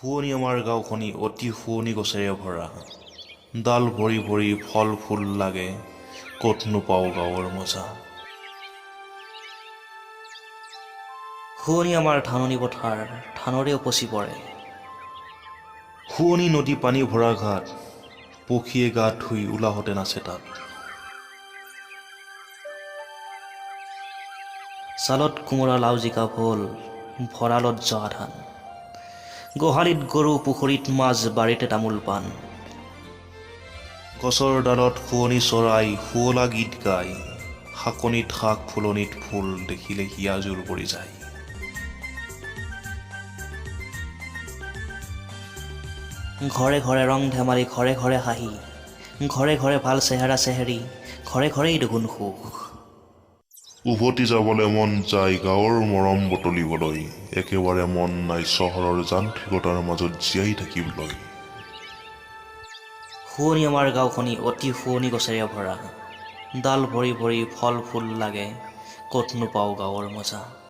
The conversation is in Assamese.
শুৱনি আমাৰ গাঁওখনি অতি শুৱনি গছেৰে ভৰা, ডাল ভৰি ভৰি ফল ফুল লাগে, ক'ত নোপাওঁ গাঁৱৰ মজা। শুৱনি আমাৰ ধাননি পথাৰ, ধানৰে উপচি পৰে। শুৱনি নদী পানী ভৰা ঘাট, পক্ষীয়ে গা ধুই ওলাহতে নাচে তাত। চালত কোমোৰা লাও জিকা ভোল, ভঁৰালত জহা ধান, গোহালিত গৰু পুখুৰীত মাছ বাৰীতে তামোল পাণ। গছৰ ডালত শুৱনি চৰাই শুৱলা গীত গায়, শাকনিত শাক ফুলনিত ফুল দেখিলে হিয়া জোৰ পৰি যায়। ঘৰে ঘৰে ৰং ধেমালি, ঘৰে ঘৰে হাঁহি, ঘৰে ঘৰে ভাল চেহেৰা চেহেৰি, ঘৰে ঘৰেই দুগুণ সুখ। উভতি যাবলৈ মন যায় গাঁৱৰ মৰম বটলিবলৈ, একেবাৰে মন নাই চহৰৰ যান্ত্ৰিকতাৰ মাজত জীয়াই থাকিবলৈ। শুৱনি আমাৰ গাঁওখনি অতি শুৱনি গছেৰে ভৰা, ডাল ভৰি ভৰি ফল ফুল লাগে, ক'ত নোপাওঁ গাঁৱৰ মজা।